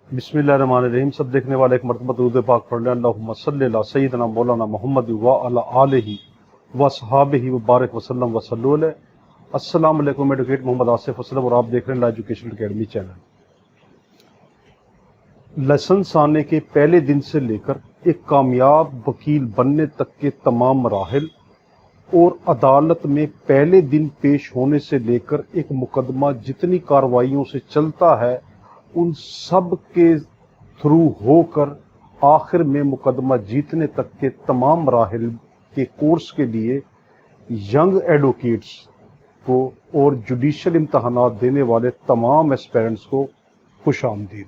बिस्मिल्लाहिर्रहमानिर्रहीम। सब देखने वाले एक मरतबा दुरूद पाक पढ़ लें। अल्लाहुम्मा सल्लि अला सय्यिदिना मौलाना मुहम्मद व अला आलिहि व अस्हाबिहि व बारिक वसल्लम व सल्लु अलैहि। अस्सलामु अलैकुम। एडवोकेट मोहम्मद आसिफ असलम और आप देख रहे हैं ला एजुकेशन अकेडमी चैनल। लाइसेंस आने के पहले दिन से लेकर एक कामयाब वकील बनने तक के तमाम मराहिल और अदालत में पहले दिन पेश होने से लेकर एक मुकदमा जितनी कार्रवाइयों से चलता है उन सब के थ्रू होकर आखिर में मुकदमा जीतने तक के तमाम मराहिल के कोर्स के लिए यंग एडवोकेट्स को और जुडिशल इम्तहानात देने वाले तमाम एस्पेरेंट्स को खुश आमदीद।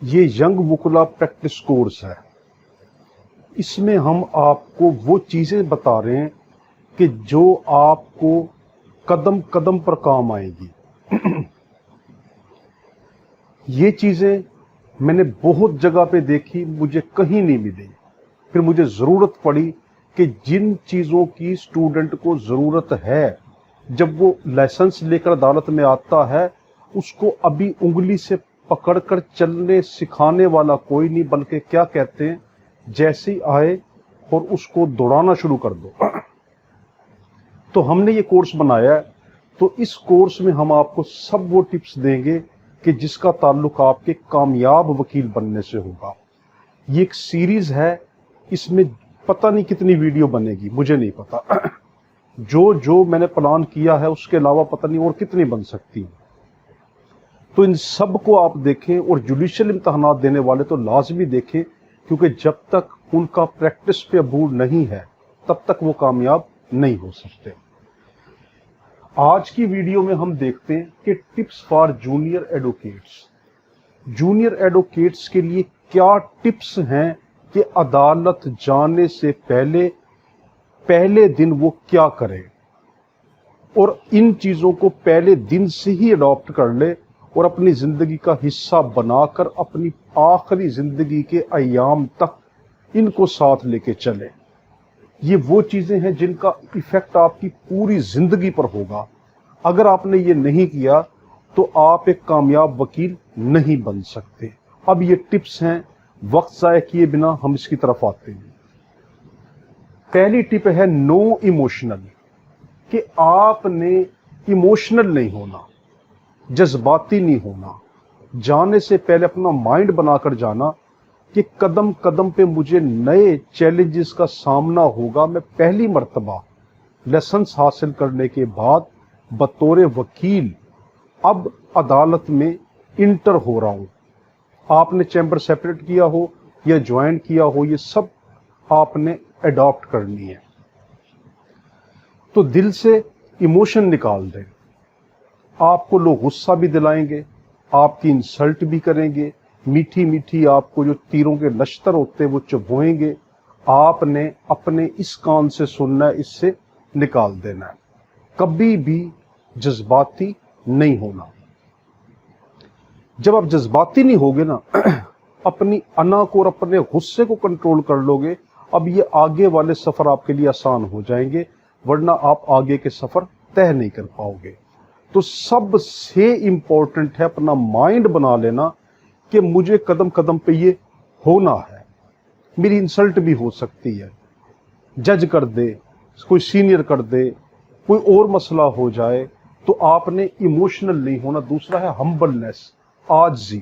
ये यंग वुकला प्रैक्टिस कोर्स है। इसमें हम आपको वो चीज़ें बता रहे हैं कि जो आपको कदम कदम पर काम आएगी। ये चीज़ें मैंने बहुत जगह पे देखी, मुझे कहीं नहीं मिली। फिर मुझे ज़रूरत पड़ी कि जिन चीज़ों की स्टूडेंट को ज़रूरत है, जब वो लाइसेंस लेकर अदालत में आता है, उसको अभी उंगली से पकड़कर चलने सिखाने वाला कोई नहीं, बल्कि क्या कहते हैं, जैसे ही आए और उसको दौड़ाना शुरू कर दो। तो हमने ये कोर्स बनाया है। तो इस कोर्स में हम आपको सब वो टिप्स देंगे कि जिसका ताल्लुक आपके कामयाब वकील बनने से होगा। ये एक सीरीज है, इसमें पता नहीं कितनी वीडियो बनेगी, मुझे नहीं पता। जो मैंने प्लान किया है उसके अलावा पता नहीं और कितनी बन सकती है। तो इन सब को आप देखें और जुडिशल इम्तहानात देने वाले तो लाजमी देखें, क्योंकि जब तक उनका प्रैक्टिस पे अबूर नहीं है तब तक वो कामयाब नहीं हो सकते। आज की वीडियो में हम देखते हैं कि tips for junior advocates. Junior advocates के लिए क्या टिप्स हैं कि अदालत जाने से पहले दिन वो क्या करें, और इन चीज़ों को पहले दिन से ही अडॉप्ट कर ले और अपनी ज़िंदगी का हिस्सा बनाकर अपनी आखिरी ज़िंदगी के अय्याम तक इनको साथ लेके चले। ये वो चीज़ें हैं जिनका इफ़ेक्ट आपकी पूरी ज़िंदगी पर होगा। अगर आपने ये नहीं किया तो आप एक कामयाब वकील नहीं बन सकते। अब ये टिप्स हैं, वक्त ज़ाय किए बिना हम इसकी तरफ आते हैं। पहली टिप है नो इमोशनल, कि आपने इमोशनल नहीं होना, जज्बाती नहीं होना। जाने से पहले अपना माइंड बनाकर जाना कि कदम कदम पे मुझे नए चैलेंजेस का सामना होगा। मैं पहली मर्तबा लाइसेंस हासिल करने के बाद बतौर वकील अब अदालत में इंटर हो रहा हूं। आपने चैम्बर सेपरेट किया हो या ज्वाइन किया हो, ये सब आपने अडॉप्ट करनी है। तो दिल से इमोशन निकाल दें। आपको लोग गुस्सा भी दिलाएंगे, आपकी इंसल्ट भी करेंगे, मीठी मीठी आपको जो तीरों के नश्तर होते हैं वो चुभोएंगे। आपने अपने इस कान से सुनना है, इससे निकाल देना है। कभी भी जज्बाती नहीं होना। जब आप जज्बाती नहीं होगे ना, अपनी अना को और अपने गुस्से को कंट्रोल कर लोगे, अब ये आगे वाले सफर आपके लिए आसान हो जाएंगे, वरना आप आगे के सफर तय नहीं कर पाओगे। तो सबसे इंपॉर्टेंट है अपना माइंड बना लेना कि मुझे कदम कदम पे ये होना है। मेरी इंसल्ट भी हो सकती है, जज कर दे, कोई सीनियर कर दे, कोई और मसला हो जाए, तो आपने इमोशनल नहीं होना। दूसरा है हम्बलनेस, आजिज़ी।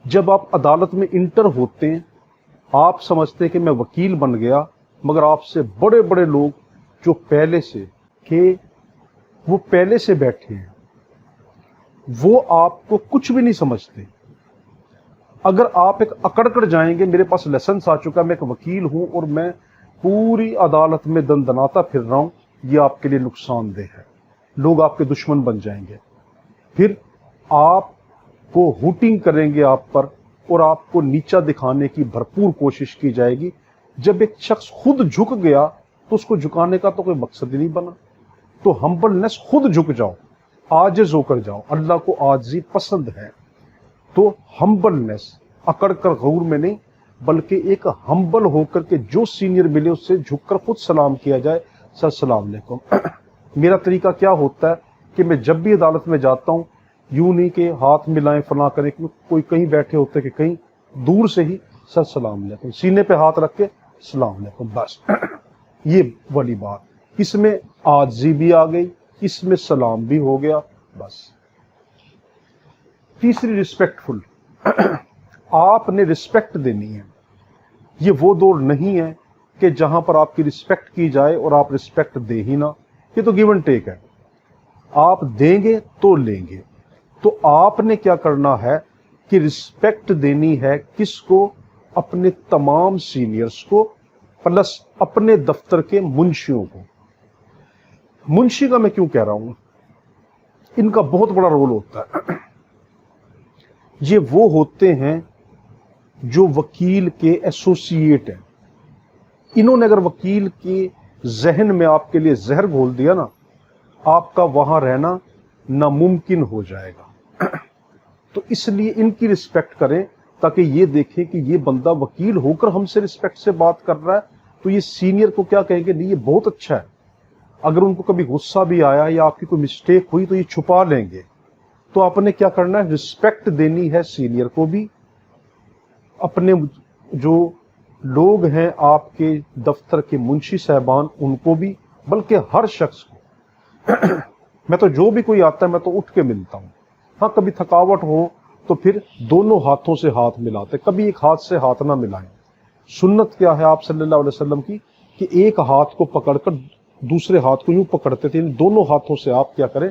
जब आप अदालत में इंटर होते हैं, आप समझते हैं कि मैं वकील बन गया, मगर आपसे बड़े बड़े लोग जो पहले से बैठे हैं, वो आपको कुछ भी नहीं समझते। अगर आप एक अकड़ कर जाएंगे, मेरे पास लाइसेंस आ चुका, मैं एक वकील हूं और मैं पूरी अदालत में दंदनाता फिर रहा हूं, ये आपके लिए नुकसानदेह है। लोग आपके दुश्मन बन जाएंगे, फिर आपको हुटिंग करेंगे आप पर और आपको नीचा दिखाने की भरपूर कोशिश की जाएगी। जब एक शख्स खुद झुक गया तो उसको झुकाने का तो कोई मकसद ही नहीं बना। तो हम्बलनेस, खुद झुक जाओ, आजिज़ होकर जाओ। अल्लाह को आजिज़ी पसंद है। तो हम्बलनेस, अकड़ कर गौर में नहीं, बल्कि एक हम्बल होकर के जो सीनियर मिले उससे झुककर खुद सलाम किया जाए, सर सलाम अलैकुम। मेरा तरीका क्या होता है कि मैं जब भी अदालत में जाता हूँ, یوں نہیں کہ ہاتھ ملائیں فلاں کریں، کوئی کہیں بیٹھے ہوتے کہ کہیں دور سے ہی سر سلام علیکم، سینے پہ ہاتھ رکھ کے سلام علیکم، بس یہ والی بات۔ اس میں عاجزی بھی آ گئی، اس میں سلام بھی ہو گیا، بس۔ تیسری رسپیکٹفل، آپ نے رسپیکٹ دینی ہے۔ یہ وہ دور نہیں ہے کہ جہاں پر آپ کی رسپیکٹ کی جائے اور آپ رسپیکٹ دے ہی نہ، یہ تو گیو اینڈ ٹیک ہے، آپ دیں گے تو لیں گے۔ تو آپ نے کیا کرنا ہے کہ رسپیکٹ دینی ہے کس کو؟ اپنے تمام سینئرز کو، پلس اپنے دفتر کے منشیوں کو۔ منشی کا میں کیوں کہہ رہا ہوں؟ ان کا بہت بڑا رول ہوتا ہے۔ یہ وہ ہوتے ہیں جو وکیل کے ایسوسیٹ ہیں۔ انہوں نے اگر وکیل کے ذہن میں آپ کے لیے زہر گھول دیا نا، آپ کا وہاں رہنا ناممکن ہو جائے گا۔ تو اس لیے ان کی رسپیکٹ کریں تاکہ یہ دیکھیں کہ یہ بندہ وکیل ہو کر ہم سے رسپیکٹ سے بات کر رہا ہے، تو یہ سینئر کو کیا کہیں گے، نہیں یہ بہت اچھا ہے۔ اگر ان کو کبھی غصہ بھی آیا یا آپ کی کوئی مسٹیک ہوئی تو یہ چھپا لیں گے۔ تو آپ نے کیا کرنا ہے، رسپیکٹ دینی ہے سینئر کو بھی، اپنے جو لوگ ہیں آپ کے دفتر کے منشی صاحبان ان کو بھی، بلکہ ہر شخص کو۔ میں تو جو بھی کوئی آتا ہے میں تو اٹھ کے ملتا ہوں۔ ہاں کبھی تھکاوٹ ہو تو پھر دونوں ہاتھوں سے ہاتھ ملاتے، کبھی ایک ہاتھ سے ہاتھ نہ ملائیں۔ سنت کیا ہے آپ صلی اللہ علیہ وسلم کی کہ ایک ہاتھ کو پکڑ کر دوسرے ہاتھ کو یوں پکڑتے تھے، دونوں ہاتھوں سے آپ کیا کریں،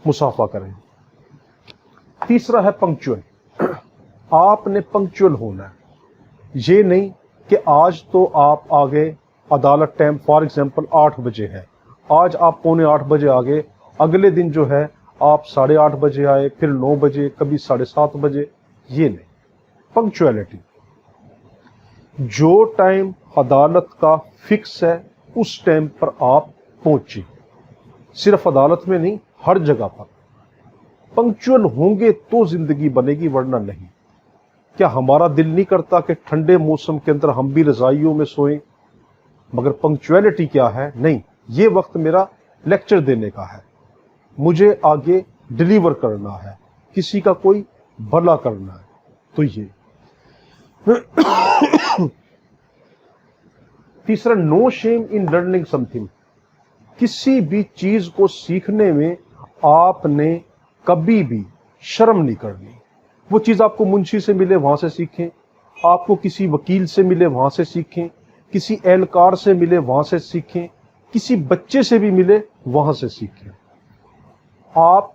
مصافحہ کریں۔ تیسرا ہے پنکچوئل، آپ نے پنکچوئل ہونا ہے۔ یہ نہیں کہ آج تو آپ آگے عدالت ٹائم فار ایگزامپل 8 بجے ہے، آج آپ 7:45 بجے آگے، اگلے دن جو ہے آپ 8:30 بجے آئے، پھر 9 بجے، کبھی 7:30 بجے، یہ نہیں۔ پنکچویلٹی، جو ٹائم عدالت کا فکس ہے اس ٹائم پر آپ پہنچیں، صرف عدالت میں نہیں ہر جگہ پر۔ پنکچوئل ہوں گے تو زندگی بنے گی، ورنہ نہیں۔ کیا ہمارا دل نہیں کرتا کہ ٹھنڈے موسم کے اندر ہم بھی رضائیوں میں سوئیں؟ مگر پنکچویلٹی کیا ہے، نہیں یہ وقت میرا لیکچر دینے کا ہے، مجھے آگے ڈیلیور کرنا ہے، کسی کا کوئی بھلا کرنا ہے۔ تو یہ تیسرا، نو شیم ان لرننگ سم تھنگ، کسی بھی چیز کو سیکھنے میں آپ نے کبھی بھی شرم نہیں کرنی۔ وہ چیز آپ کو منشی سے ملے وہاں سے سیکھیں، آپ کو کسی وکیل سے ملے وہاں سے سیکھیں، کسی اہلکار سے ملے وہاں سے سیکھیں، کسی بچے سے بھی ملے وہاں سے سیکھیں۔ آپ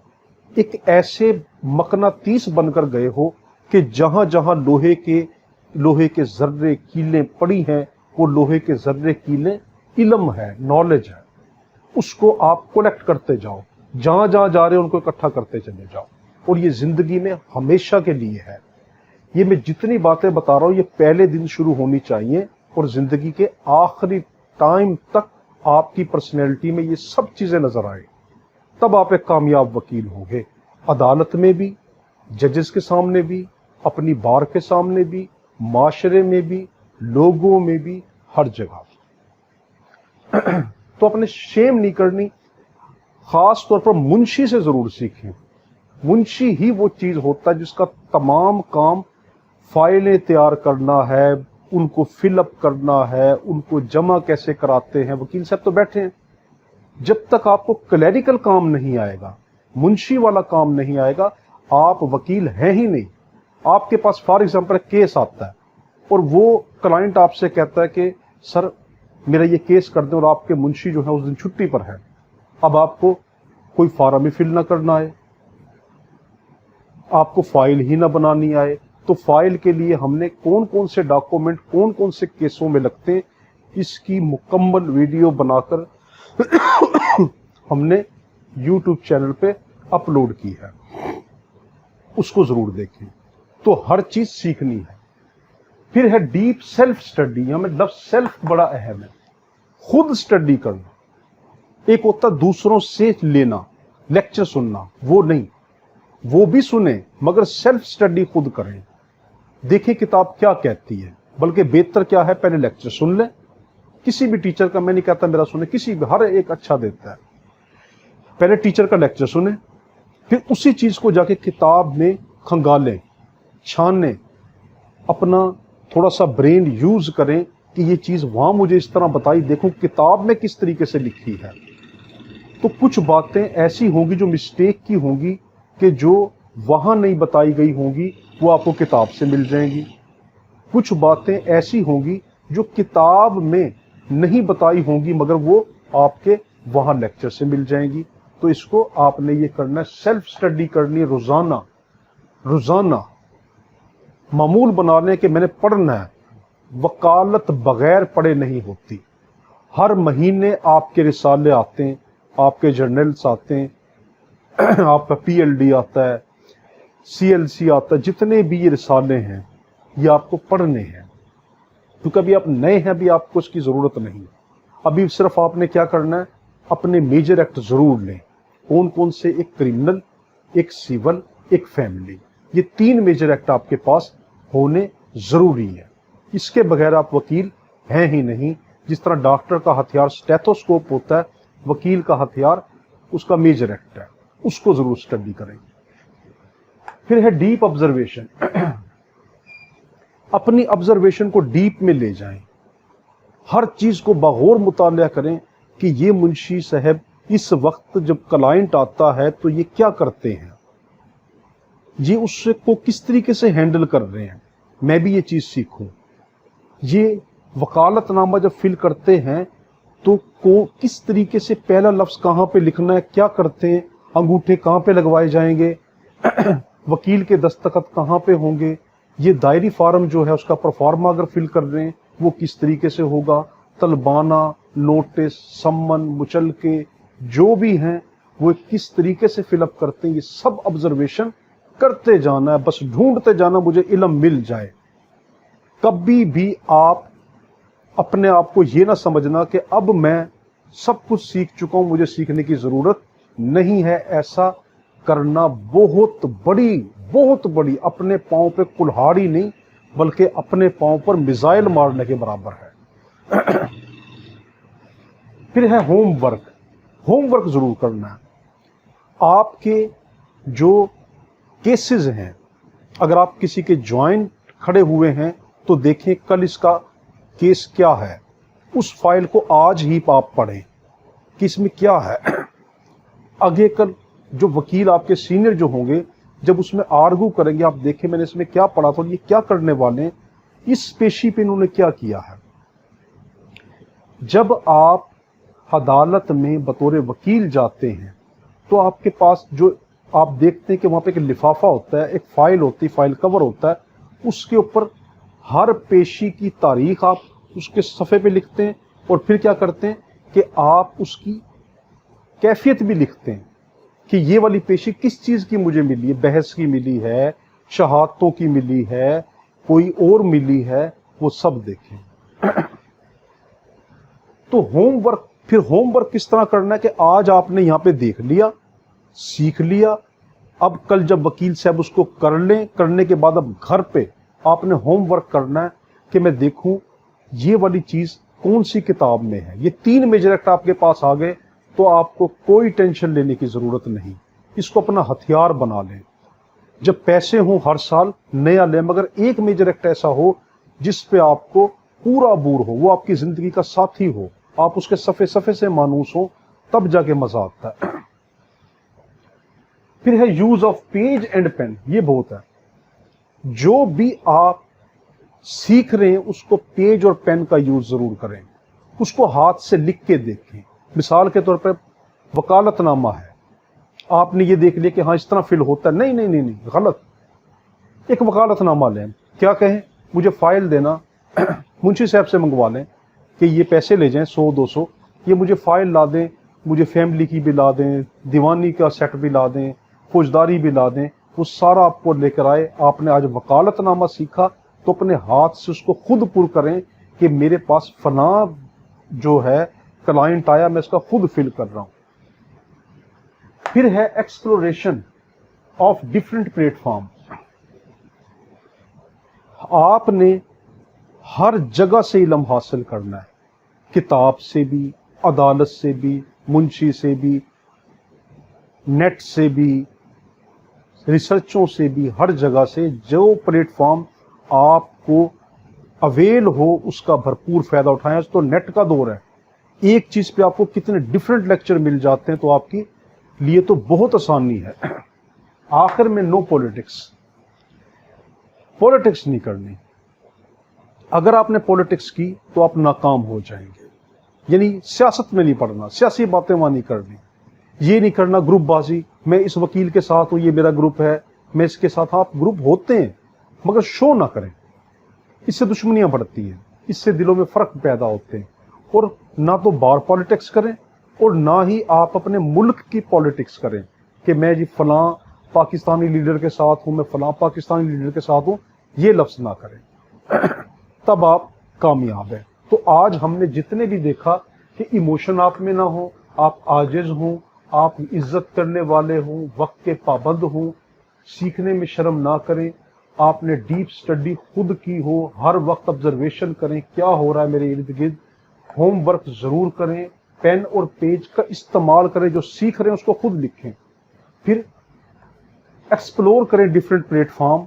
ایک ایسے مقناطیس بن کر گئے ہو کہ جہاں جہاں لوہے کے ذرے کیلیں پڑی ہیں، وہ لوہے کے ذرے کیلیں علم ہے، نالج ہے، اس کو آپ کلیکٹ کرتے جاؤ، جہاں جہاں جا رہے ہیں ان کو اکٹھا کرتے چلے جاؤ۔ اور یہ زندگی میں ہمیشہ کے لیے ہے۔ یہ میں جتنی باتیں بتا رہا ہوں یہ پہلے دن شروع ہونی چاہیے اور زندگی کے آخری ٹائم تک آپ کی پرسنالٹی میں یہ سب چیزیں نظر آئیں، تب آپ ایک کامیاب وکیل ہوں گے، عدالت میں بھی، ججز کے سامنے بھی، اپنی بار کے سامنے بھی، معاشرے میں بھی، لوگوں میں بھی، ہر جگہ۔ تو اپنے شیم نہیں کرنی، خاص طور پر منشی سے ضرور سیکھیں۔ منشی ہی وہ چیز ہوتا ہے جس کا تمام کام فائلیں تیار کرنا ہے، ان کو فل اپ کرنا ہے، ان کو جمع کیسے کراتے ہیں۔ وکیل صاحب تو بیٹھے ہیں، جب تک آپ کو کلیریکل کام نہیں آئے گا، منشی والا کام نہیں آئے گا، آپ وکیل ہیں ہی نہیں۔ آپ کے پاس فار ایگزامپل کیس آتا ہے اور وہ کلائنٹ آپ سے کہتا ہے کہ سر میرا یہ کیس کر دیں، اور آپ کے منشی جو ہے اس دن چھٹی پر ہے۔ اب آپ کو کوئی فارم ہی فل نہ کرنا ہے، آپ کو فائل ہی نہ بنانی آئے، تو فائل کے لیے ہم نے کون کون سے ڈاکومنٹ کون کون سے کیسوں میں لگتے ہیں، اس کی مکمل ویڈیو بنا کر ہم نے یوٹیوب چینل پہ اپلوڈ کی ہے، اس کو ضرور دیکھیں۔ تو ہر چیز سیکھنی ہے۔ پھر ہے ڈیپ سیلف اسٹڈی، یہاں میں لفظ سیلف بڑا اہم ہے، خود اسٹڈی کرنا۔ ایک ہوتا دوسروں سے لینا، لیکچر سننا، وہ نہیں، وہ بھی سنیں مگر سیلف اسٹڈی خود کریں، دیکھیں کتاب کیا کہتی ہے۔ بلکہ بہتر کیا ہے، پہلے لیکچر سن لیں، کسی بھی ٹیچر کا، میں نہیں کہتا میرا سنیں، کسی بھی، ہر ایک اچھا دیتا ہے۔ پہلے ٹیچر کا لیکچر سنیں، फिर उसी चीज को जाके किताब में खंगालें, छानें, अपना थोड़ा सा ब्रेन यूज करें कि ये चीज वहां मुझे इस तरह बताई, देखो किताब में किस तरीके से लिखी है। तो कुछ बातें ऐसी होंगी जो मिस्टेक की होंगी कि जो वहां नहीं बताई गई होंगी वो आपको किताब से मिल जाएंगी। कुछ बातें ऐसी होंगी जो किताब में नहीं बताई होंगी मगर वो आपके वहां लेक्चर से मिल जाएंगी। तो इसको आपने ये करना है, सेल्फ स्टडी करनी है, रोजाना रोजाना मामूल बना लें कि मैंने पढ़ना है। वकालत बगैर पढ़े नहीं होती। हर महीने आपके रिसाले आते हैं, आपके जर्नल्स आते हैं, आपका PLD आता है, CLC आता है, जितने भी ये रिसाले हैं ये आपको पढ़ने हैं, क्योंकि अभी आप नए हैं, अभी आपको इसकी जरूरत नहीं। अभी सिर्फ आपने क्या करना है, अपने मेजर एक्ट जरूर लें। कौन कौन से? एक क्रिमिनल, एक सिविल, एक फैमिली। ये 3 मेजर एक्ट आपके पास होने जरूरी है। इसके बगैर आप वकील हैं ही नहीं। जिस तरह डॉक्टर का हथियार स्टेथोस्कोप होता है, वकील का हथियार उसका मेजर एक्ट है, उसको जरूर स्टडी करें। फिर है डीप ऑब्जर्वेशन। अपनी ऑब्जर्वेशन को डीप में ले जाएं, हर चीज को बगौर मुताला करें कि ये मुंशी साहब इस वक्त जब क्लाइंट आता है तो ये क्या करते हैं, ये उससे को किस तरीके से हैंडल कर रहे हैं, मैं भी ये चीज सीखूं। ये वकालतनामा जब फिल करते हैं तो को किस तरीके से पहला लफ्ज कहाँ पे लिखना है, क्या करते हैं, अंगूठे कहाँ पे लगवाए जाएंगे, वकील के दस्तखत कहाँ पे होंगे, ये दायरी फार्म जो है उसका परफॉर्मा अगर फिल कर रहे हैं वो किस तरीके से होगा, तलबाना, नोटिस, सम्मन, मुचलके जो भी हैं वो किस तरीके से फिलअप करते हैं, ये सब ऑब्जर्वेशन करते जाना है। बस ढूंढते जाना, मुझे इल्म मिल जाए। कभी भी आप अपने आप को ये ना समझना कि अब मैं सब कुछ सीख चुका हूं, मुझे सीखने की जरूरत नहीं है। ऐसा करना बहुत बड़ी अपने पांव पे कुल्हाड़ी नहीं बल्कि अपने पांव पर मिसाइल मारने के बराबर है। फिर है होमवर्क। होमवर्क जरूर करना है। आपके जो केसेस हैं, अगर आप किसी के ज्वाइंट खड़े हुए हैं तो देखें कल इसका केस क्या है, उस फाइल को आज ही आप पढ़ें कि इसमें क्या है। आगे कल जो वकील आपके सीनियर जो होंगे जब उसमें आर्गू करेंगे, आप देखें मैंने इसमें क्या पढ़ा था, ये क्या करने वाले हैं, इस पेशी पे इन्होंने क्या किया है। जब आप अदालत में बतौर वकील जाते हैं तो आपके पास जो आप देखते हैं कि वहां पे एक लिफाफा होता है, एक फाइल होती है, फाइल कवर होता है, उसके ऊपर हर पेशी की तारीख आप उसके सफ़े पे लिखते हैं और फिर क्या करते हैं कि आप उसकी कैफियत भी लिखते हैं कि ये वाली पेशी किस चीज़ की मुझे मिली है, बहस की मिली है, शहादतों की मिली है, कोई और मिली है, वो सब देखें। तो होमवर्क, फिर होमवर्क किस तरह करना है कि आज आपने यहाँ पे देख लिया, सीख लिया, अब कल जब वकील साहब उसको कर लें, करने के बाद अब घर पे आपने होमवर्क करना है कि मैं देखूं ये वाली चीज कौन सी किताब में है। ये 3 मेजर एक्ट आपके पास आ गए तो आपको कोई टेंशन लेने की जरूरत नहीं। इसको अपना हथियार बना लें। जब पैसे हों हर साल नया लें, मगर एक मेजर एक्ट ऐसा हो जिस पे आपको पूरा बूर हो, वो आपकी जिंदगी का साथी हो, आप उसके सफ़े सफ़े से मानूस हो, तब जाके मजा आता है। फिर है use of page and pen. ये बहुत है, जो भी आप सीख रहे हैं उसको पेज और पेन का यूज जरूर करें, उसको हाथ से लिख के देखें। मिसाल के तौर पर वकालतनामा है, आपने ये देख लिया कि हाँ इस तरह फिल होता है, नहीं नहीं नहीं नहीं, गलत। एक वकालतनामा लें, क्या कहें, मुझे फाइल देना, मुंशी साहब से मंगवा लें कि ये पैसे ले जाएं 100-200, ये मुझे फाइल ला दें, मुझे फैमिली की भी ला दें, दीवानी का सेट भी ला दें, फौजदारी भी ला दें, वो सारा आपको लेकर आए। आपने आज वकालतनामा सीखा तो अपने हाथ से उसको खुद पुर करें कि मेरे पास फना जो है क्लाइंट आया, मैं इसका खुद फिल कर रहा हूं। फिर है एक्सप्लोरेशन ऑफ डिफरेंट प्लेटफॉर्म। आपने हर जगह से इल्म हासिल करना है, किताब से भी, अदालत से भी, मुंशी से भी, नेट से भी, ریسرچوں سے بھی، ہر جگہ سے جو پلیٹ فارم آپ کو اویل ہو اس کا بھرپور فائدہ اٹھائیں۔ تو نیٹ کا دور ہے، ایک چیز پہ آپ کو کتنے ڈیفرنٹ لیکچر مل جاتے ہیں، تو آپ کی لیے تو بہت آسانی ہے۔ آخر میں نو پولیٹکس نہیں کرنی۔ اگر آپ نے پولیٹکس کی تو آپ ناکام ہو جائیں گے، یعنی سیاست میں نہیں پڑنا، سیاسی باتیں وہاں نہیں کرنی، یہ نہیں کرنا گروپ بازی، میں اس وکیل کے ساتھ ہوں، یہ میرا گروپ ہے، میں اس کے ساتھ۔ آپ گروپ ہوتے ہیں مگر شو نہ کریں، اس سے دشمنیاں بڑھتی ہیں، اس سے دلوں میں فرق پیدا ہوتے ہیں۔ اور نہ تو بار پالیٹکس کریں اور نہ ہی آپ اپنے ملک کی پالیٹکس کریں کہ میں جی فلاں پاکستانی لیڈر کے ساتھ ہوں، میں فلاں پاکستانی لیڈر کے ساتھ ہوں، یہ لفظ نہ کریں، تب آپ کامیاب ہیں۔ تو آج ہم نے جتنے بھی دیکھا کہ ایموشن آپ میں نہ ہو، آپ عاجز ہوں، آپ عزت کرنے والے ہوں، وقت کے پابند ہوں، سیکھنے میں شرم نہ کریں، آپ نے ڈیپ سٹڈی خود کی ہو، ہر وقت آبزرویشن کریں کیا ہو رہا ہے میرے ارد گرد، ہوم ورک ضرور کریں، پین اور پیج کا استعمال کریں، جو سیکھ رہے ہیں اس کو خود لکھیں، پھر ایکسپلور کریں ڈیفرنٹ پلیٹ فارم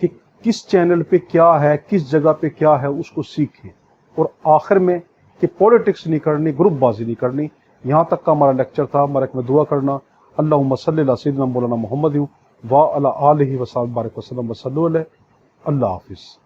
کہ کس چینل پہ کیا ہے، کس جگہ پہ کیا ہے، اس کو سیکھیں۔ اور آخر میں کہ پولیٹکس نہیں کرنی، گروپ بازی نہیں کرنی۔ یہاں تک کا ہمارا لیکچر تھا، ہمارا ایک میں دعا کرنا، اللہم صلی علی سیدنا مولانا محمد و علی آلہ وصحبہ بارک وسلم وصلی علیہ۔ اللہ حافظ۔